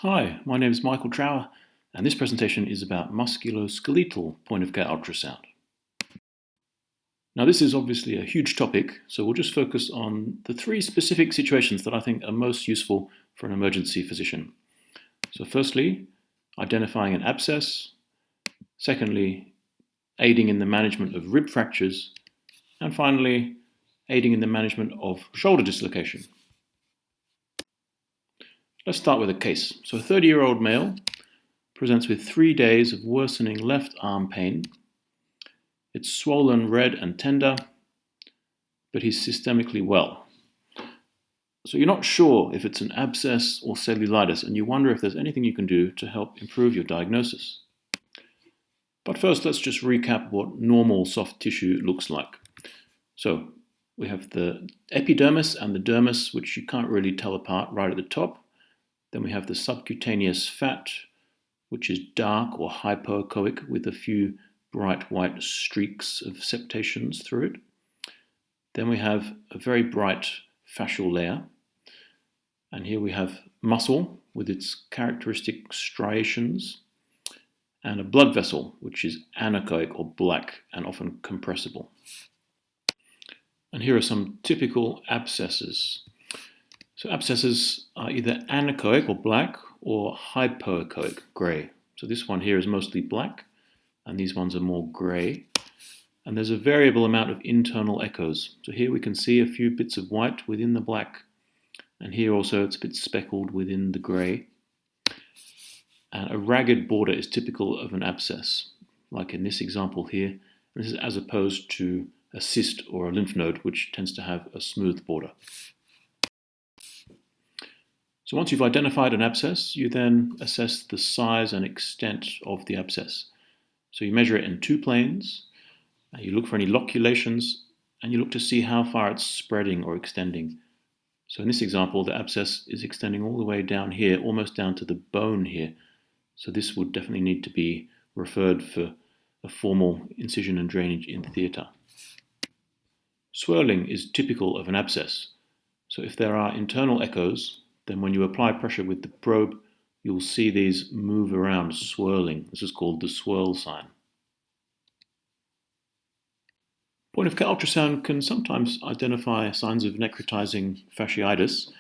Hi, my name is Michael Trower, and this presentation is about musculoskeletal point-of-care ultrasound. Now, this is obviously a huge topic, so we'll just focus on the three specific situations that I think are most useful for an emergency physician. So firstly, identifying an abscess. Secondly, aiding in the management of rib fractures. And finally, aiding in the management of shoulder dislocation. Let's start with a case. So a 30-year-old male presents with 3 days of worsening left arm pain. It's swollen, red and tender, but he's systemically well. So you're not sure if it's an abscess or cellulitis, and you wonder if there's anything you can do to help improve your diagnosis. But first, let's just recap what normal soft tissue looks like. So we have the epidermis and the dermis, which you can't really tell apart right at the top. Then we have the subcutaneous fat, which is dark or hypoechoic with a few bright white streaks of septations through it. Then we have a very bright fascial layer. And here we have muscle with its characteristic striations, and a blood vessel, which is anechoic or black and often compressible. And here are some typical abscesses. So abscesses are either anechoic or black or hypoechoic, grey. So this one here is mostly black, and these ones are more grey. And there's a variable amount of internal echoes. So here we can see a few bits of white within the black, and here also it's a bit speckled within the grey. And a ragged border is typical of an abscess, like in this example here. This is as opposed to a cyst or a lymph node, which tends to have a smooth border. So once you've identified an abscess, you then assess the size and extent of the abscess. So you measure it in two planes, you look for any loculations, and you look to see how far it's spreading or extending. So in this example, the abscess is extending all the way down here, almost down to the bone here. So this would definitely need to be referred for a formal incision and drainage in theatre. Swirling is typical of an abscess. So if there are internal echoes, then when you apply pressure with the probe, you'll see these move around, swirling. This is called the swirl sign. Point-of-care ultrasound can sometimes identify signs of necrotizing fasciitis.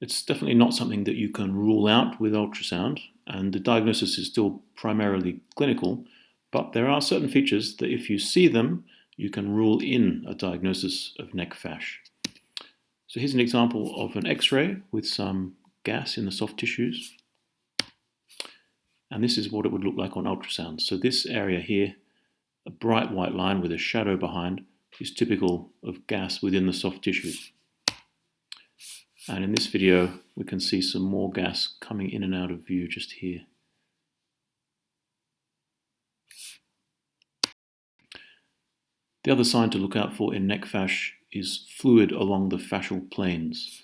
It's definitely not something that you can rule out with ultrasound, and the diagnosis is still primarily clinical, but there are certain features that if you see them, you can rule in a diagnosis of neck fasc. So here's an example of an X-ray with some gas in the soft tissues. And this is what it would look like on ultrasound. So this area here, a bright white line with a shadow behind, is typical of gas within the soft tissues. And in this video, we can see some more gas coming in and out of view just here. The other sign to look out for in neck fasc is fluid along the fascial planes.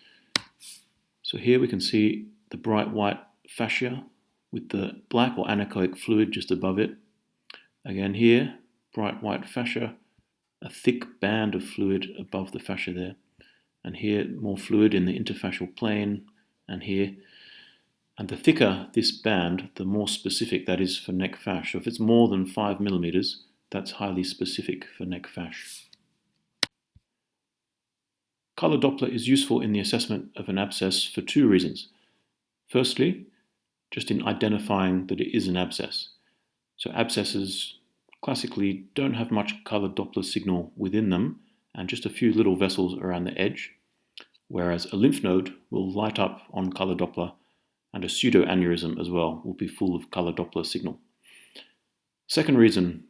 So here we can see the bright white fascia with the black or anechoic fluid just above it. Again here, bright white fascia, a thick band of fluid above the fascia there. And here, more fluid in the interfascial plane, and here. And the thicker this band, the more specific that is for neck fasc. So if it's more than 5 millimeters, that's highly specific for neck fasc. Color Doppler is useful in the assessment of an abscess for two reasons. Firstly, just in identifying that it is an abscess. So abscesses classically don't have much color Doppler signal within them, and just a few little vessels around the edge, whereas a lymph node will light up on color Doppler, and a pseudoaneurysm as well will be full of color Doppler signal. Second reason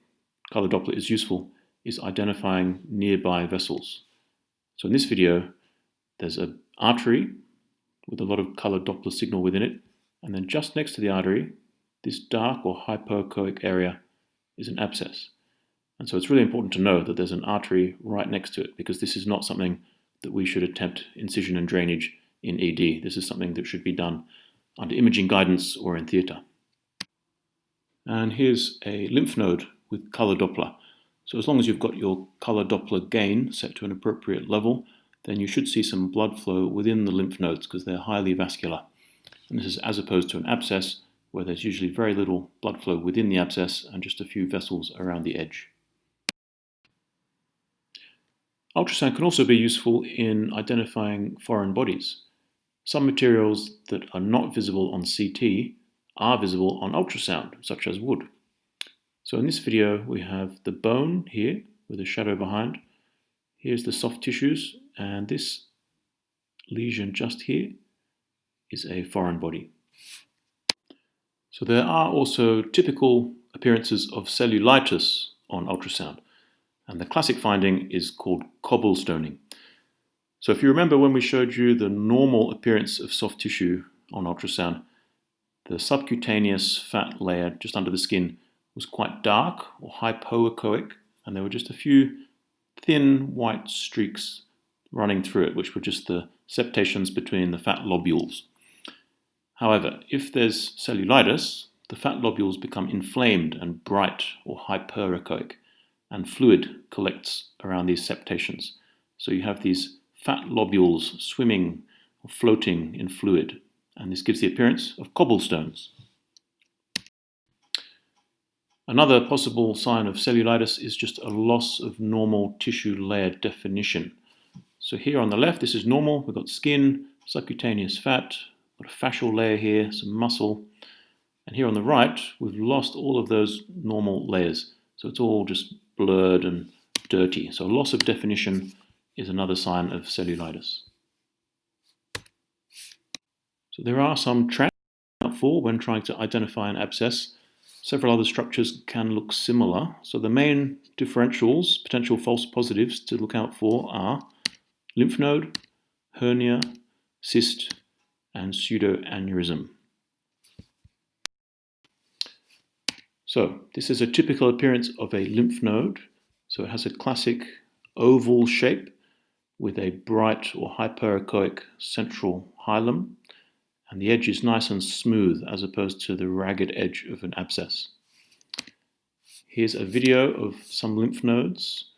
color Doppler is useful is identifying nearby vessels. So in this video, there's an artery with a lot of color Doppler signal within it, and then just next to the artery, this dark or hypoechoic area is an abscess. And so it's really important to know that there's an artery right next to it, because this is not something that we should attempt incision and drainage in ED. This is something that should be done under imaging guidance or in theatre. And here's a lymph node with color Doppler. So as long as you've got your color Doppler gain set to an appropriate level, then you should see some blood flow within the lymph nodes because they're highly vascular. and this is as opposed to an abscess, where there's usually very little blood flow within the abscess and just a few vessels around the edge. Ultrasound can also be useful in identifying foreign bodies. Some materials that are not visible on CT are visible on ultrasound, such as wood. So in this video we have the bone here with a shadow behind. Here's the soft tissues, and this lesion just here is a foreign body. So there are also typical appearances of cellulitis on ultrasound, and the classic finding is called cobblestoning. So if you remember when we showed you the normal appearance of soft tissue on ultrasound, the subcutaneous fat layer just under the skin was quite dark or hypoechoic, and there were just a few thin white streaks running through it, which were just the septations between the fat lobules. However, if there's cellulitis, the fat lobules become inflamed and bright or hyperechoic, and fluid collects around these septations. So you have these fat lobules swimming or floating in fluid, and this gives the appearance of cobblestones. Another possible sign of cellulitis is just a loss of normal tissue layer definition. So here on the left, this is normal. We've got skin, subcutaneous fat, got a fascial layer here, some muscle. And here on the right, we've lost all of those normal layers. So it's all just blurred and dirty. So loss of definition is another sign of cellulitis. So there are some traps to look out for when trying to identify an abscess. Several other structures can look similar. So the main differentials, potential false positives to look out for are lymph node, hernia, cyst, and pseudoaneurysm. So this is a typical appearance of a lymph node. So it has a classic oval shape with a bright or hyperechoic central hilum, and the edge is nice and smooth as opposed to the ragged edge of an abscess. Here's a video of some lymph nodes.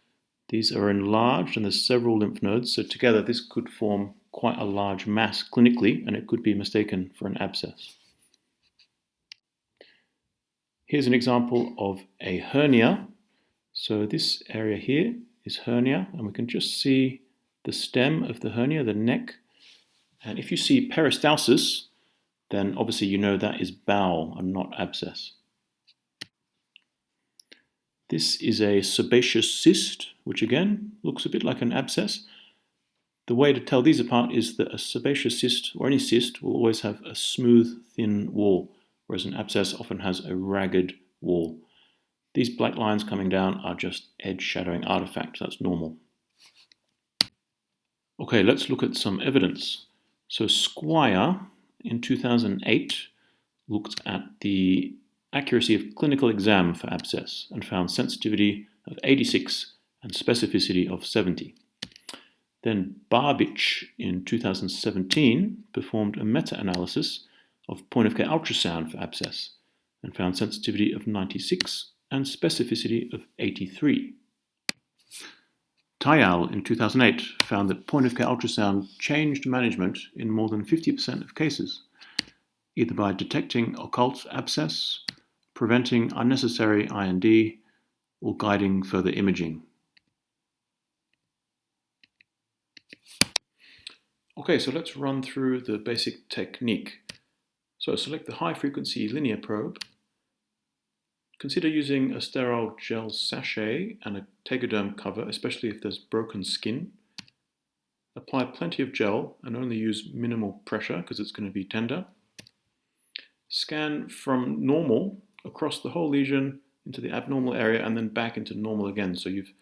These are enlarged and there's several lymph nodes, so together this could form quite a large mass clinically, and it could be mistaken for an abscess. Here's an example of a hernia. So this area here is hernia, and we can just see the stem of the hernia, the neck. And if you see peristalsis, then obviously you know that is bowel and not abscess. This is a sebaceous cyst, which again looks a bit like an abscess. The way to tell these apart is that a sebaceous cyst, or any cyst, will always have a smooth, thin wall, whereas an abscess often has a ragged wall. These black lines coming down are just edge shadowing artifacts. That's normal. Okay, let's look at some evidence. So Squire in 2008 looked at the accuracy of clinical exam for abscess and found sensitivity of 86 and specificity of 70. Then Barbich in 2017 performed a meta-analysis of point-of-care ultrasound for abscess and found sensitivity of 96 and specificity of 83. Tayal in 2008 found that point-of-care ultrasound changed management in more than 50% of cases, either by detecting occult abscess, preventing unnecessary IND, or guiding further imaging. Okay, so let's run through the basic technique. So select the high-frequency linear probe. Consider using a sterile gel sachet and a tegaderm cover, especially if there's broken skin. Apply plenty of gel and only use minimal pressure because it's going to be tender. Scan from normal across the whole lesion into the abnormal area and then back into normal again. So you've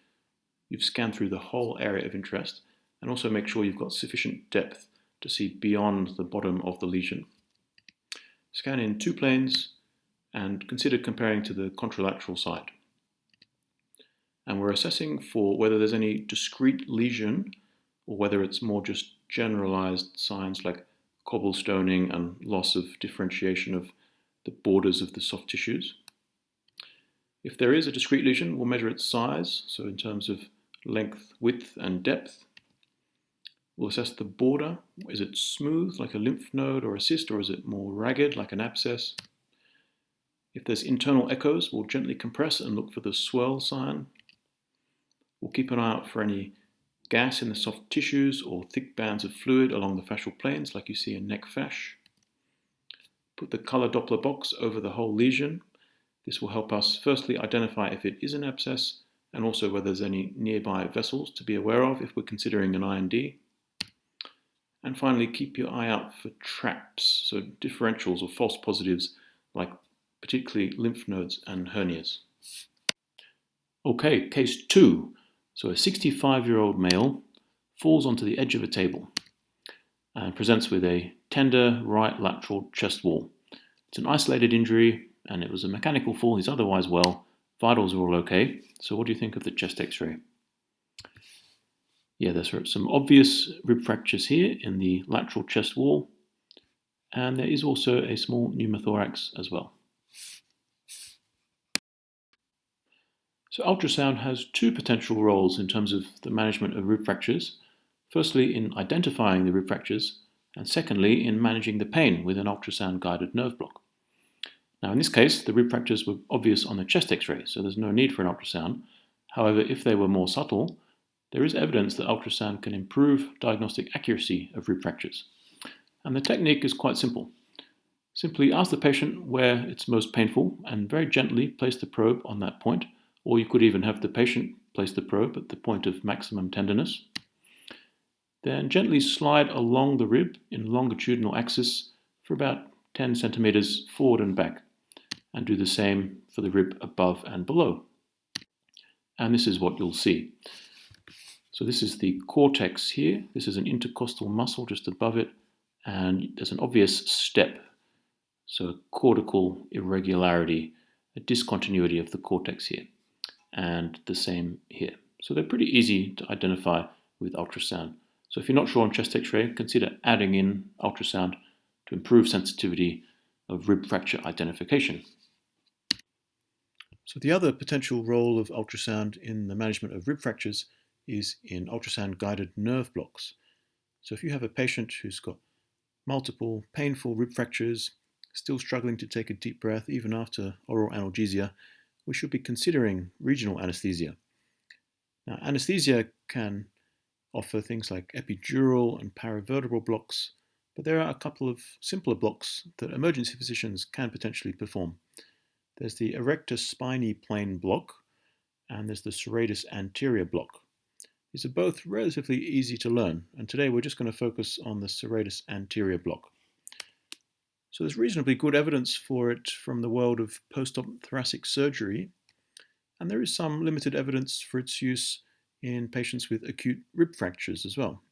scanned through the whole area of interest, and also make sure you've got sufficient depth to see beyond the bottom of the lesion. Scan in two planes and consider comparing to the contralateral side. And we're assessing for whether there's any discrete lesion or whether it's more just generalized signs like cobblestoning and loss of differentiation of the borders of the soft tissues. If there is a discrete lesion, we'll measure its size, so in terms of length, width, and depth. We'll assess the border. Is it smooth like a lymph node or a cyst, or is it more ragged like an abscess? If there's internal echoes, we'll gently compress and look for the swirl sign. We'll keep an eye out for any gas in the soft tissues or thick bands of fluid along the fascial planes like you see in neck fasc. Put the color Doppler box over the whole lesion. This will help us firstly identify if it is an abscess and also whether there's any nearby vessels to be aware of if we're considering an IND. And finally, keep your eye out for traps, so differentials or false positives like particularly lymph nodes and hernias. Okay, case 2. So a 65-year-old male falls onto the edge of a table and presents with a tender right lateral chest wall. It's an isolated injury and it was a mechanical fall. He's otherwise well. Vitals are all okay. So what do you think of the chest x-ray? Yeah, there's some obvious rib fractures here in the lateral chest wall, and there is also a small pneumothorax as well. So ultrasound has two potential roles in terms of the management of rib fractures. Firstly, in identifying the rib fractures, and secondly, in managing the pain with an ultrasound-guided nerve block. Now, in this case, the rib fractures were obvious on the chest x-ray, so there's no need for an ultrasound. However, if they were more subtle, there is evidence that ultrasound can improve diagnostic accuracy of rib fractures. And the technique is quite simple. Simply ask the patient where it's most painful and very gently place the probe on that point, or you could even have the patient place the probe at the point of maximum tenderness. Then gently slide along the rib in longitudinal axis for about 10 centimeters forward and back, and do the same for the rib above and below. And this is what you'll see. So this is the cortex here. This is an intercostal muscle just above it, and there's an obvious step. So a cortical irregularity, a discontinuity of the cortex here, and the same here. So they're pretty easy to identify with ultrasound. So if you're not sure on chest x-ray, consider adding in ultrasound to improve sensitivity of rib fracture identification. So the other potential role of ultrasound in the management of rib fractures is in ultrasound-guided nerve blocks. So if you have a patient who's got multiple painful rib fractures, still struggling to take a deep breath even after oral analgesia, we should be considering regional anesthesia. Now, anesthesia can offer things like epidural and paravertebral blocks, but there are a couple of simpler blocks that emergency physicians can potentially perform. There's the erector spinae plane block, and there's the serratus anterior block. These are both relatively easy to learn, and today we're just going to focus on the serratus anterior block. So there's reasonably good evidence for it from the world of post-op thoracic surgery, and there is some limited evidence for its use in patients with acute rib fractures as well.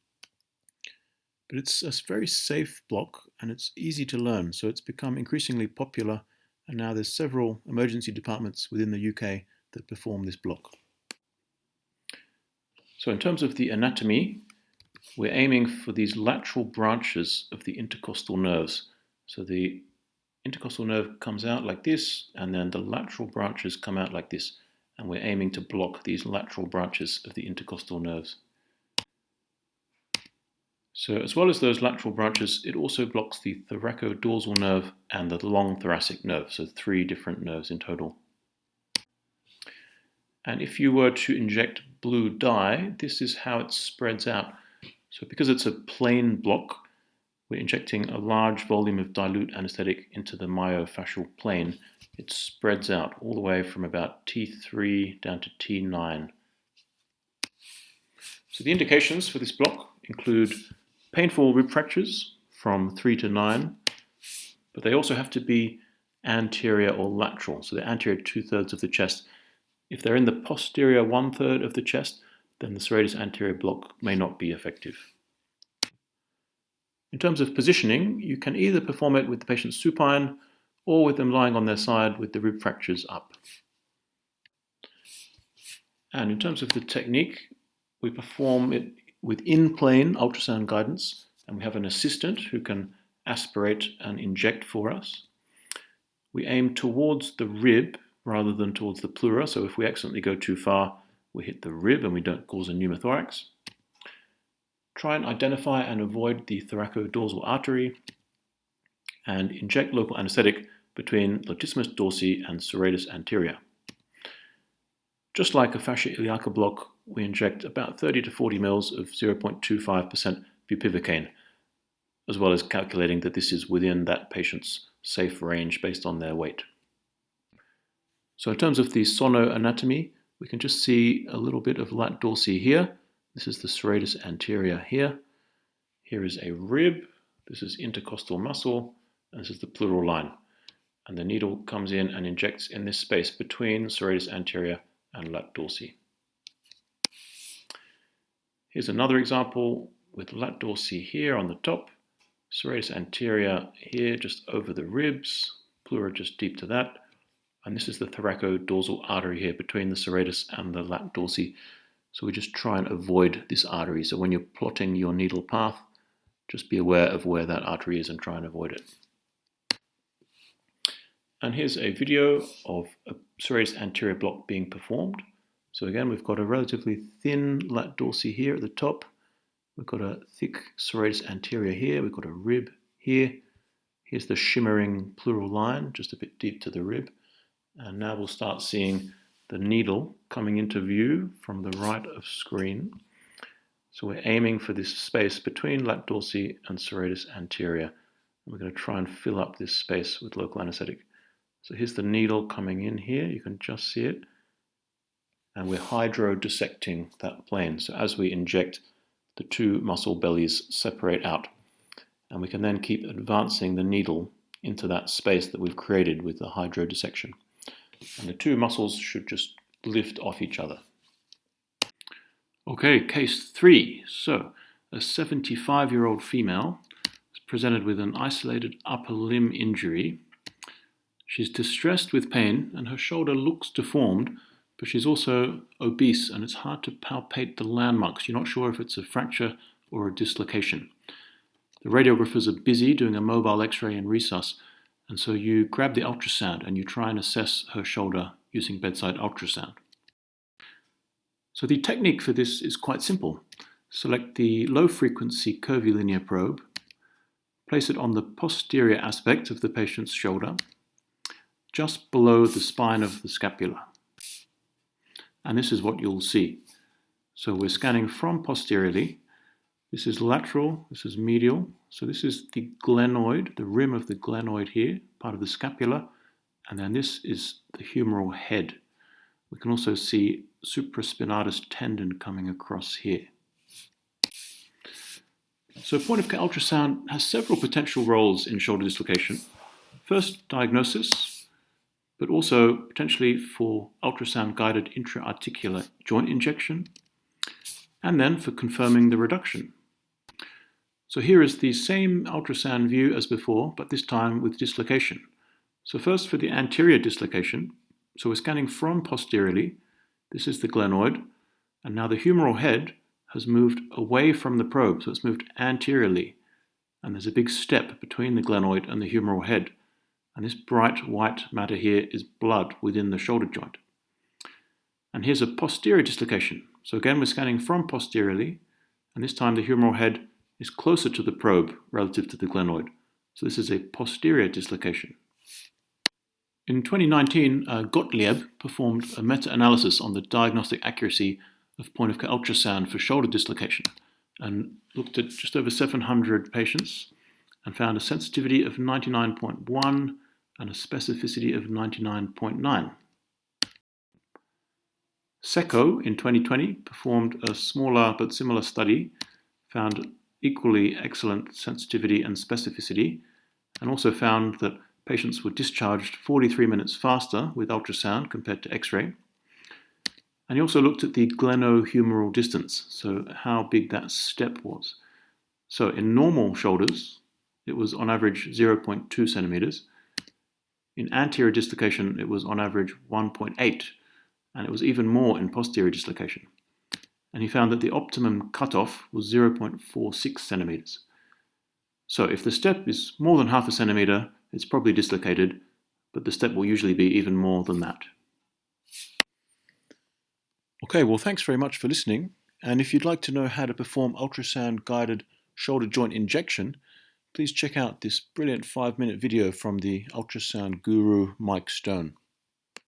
But it's a very safe block and it's easy to learn, so it's become increasingly popular, and now there's several emergency departments within the UK that perform this block. So in terms of the anatomy, we're aiming for these lateral branches of the intercostal nerves. So the intercostal nerve comes out like this, and then the lateral branches come out like this. And we're aiming to block these lateral branches of the intercostal nerves. So as well as those lateral branches, it also blocks the thoracodorsal nerve and the long thoracic nerve, so 3 different nerves in total. And if you were to inject blue dye, this is how it spreads out. So because it's a plain block, we're injecting a large volume of dilute anesthetic into the myofascial plane. It spreads out all the way from about T3 down to T9. So the indications for this block include painful rib fractures from 3 to 9, but they also have to be anterior or lateral, so the anterior 2/3 of the chest. If they're in the posterior 1/3 of the chest, then the serratus anterior block may not be effective. In terms of positioning, you can either perform it with the patient supine or with them lying on their side with the rib fractures up. And in terms of the technique, we perform it with in-plane ultrasound guidance, and we have an assistant who can aspirate and inject for us. We aim towards the rib rather than towards the pleura, so if we accidentally go too far, we hit the rib and we don't cause a pneumothorax. Try and identify and avoid the thoracodorsal artery, and inject local anesthetic between latissimus dorsi and serratus anterior. Just like a fascia iliaca block, we inject about 30 to 40 mL of 0.25% bupivacaine, as well as calculating that this is within that patient's safe range based on their weight. So in terms of the sonoanatomy, we can just see a little bit of lat dorsi here. This is the serratus anterior here. Here is a rib. This is intercostal muscle. And this is the pleural line. And the needle comes in and injects in this space between serratus anterior and lat dorsi. Here's another example with lat dorsi here on the top, serratus anterior here just over the ribs, pleura just deep to that. And this is the thoracodorsal artery here between the serratus and the lat dorsi. So we just try and avoid this artery. So when you're plotting your needle path, just be aware of where that artery is and try and avoid it. And here's a video of a serratus anterior block being performed. So again, we've got a relatively thin lat dorsi here at the top. We've got a thick serratus anterior here. We've got a rib here. Here's the shimmering pleural line, just a bit deep to the rib. And now we'll start seeing the needle coming into view from the right of screen. So we're aiming for this space between lat dorsi and serratus anterior. And we're going to try and fill up this space with local anesthetic. So here's the needle coming in here. You can just see it. And we're hydrodissecting that plane. So as we inject, the two muscle bellies separate out. And we can then keep advancing the needle into that space that we've created with the hydrodissection. And the two muscles should just lift off each other. Okay, case 3. So, a 75-year-old female is presented with an isolated upper limb injury. She's distressed with pain and her shoulder looks deformed, but she's also obese and it's hard to palpate the landmarks. You're not sure if it's a fracture or a dislocation. The radiographers are busy doing a mobile x-ray and resus, and so you grab the ultrasound and you try and assess her shoulder using bedside ultrasound. So the technique for this is quite simple. Select the low-frequency curvilinear probe, place it on the posterior aspect of the patient's shoulder, just below the spine of the scapula. And this is what you'll see. So we're scanning from posteriorly. This is lateral, this is medial. So this is the glenoid, the rim of the glenoid here, part of the scapula. And then this is the humeral head. We can also see supraspinatus tendon coming across here. So point of care ultrasound has several potential roles in shoulder dislocation. First, diagnosis, but also potentially for ultrasound-guided intra-articular joint injection, and then for confirming the reduction. So here is the same ultrasound view as before, but this time with dislocation. So first for the anterior dislocation, so we're scanning from posteriorly. This is the glenoid, and now the humeral head has moved away from the probe, so it's moved anteriorly, and there's a big step between the glenoid and the humeral head. And this bright white matter here is blood within the shoulder joint. And here's a posterior dislocation. So again, we're scanning from posteriorly, and this time the humeral head is closer to the probe relative to the glenoid. So this is a posterior dislocation. In 2019, Gottlieb performed a meta-analysis on the diagnostic accuracy of point-of-care ultrasound for shoulder dislocation and looked at just over 700 patients and found a sensitivity of 99.1 and a specificity of 99.9. Secco in 2020 performed a smaller but similar study, found equally excellent sensitivity and specificity, and also found that patients were discharged 43 minutes faster with ultrasound compared to X-ray. And he also looked at the glenohumeral distance, so how big that step was. So in normal shoulders, it was on average 0.2 centimeters. In anterior dislocation, it was on average 1.8, and it was even more in posterior dislocation. And he found that the optimum cutoff was 0.46 centimeters. So if the step is more than half a centimeter, it's probably dislocated, but the step will usually be even more than that. Okay, well, thanks very much for listening. And if you'd like to know how to perform ultrasound-guided shoulder joint injection, please check out this brilliant 5-minute video from the ultrasound guru Mike Stone.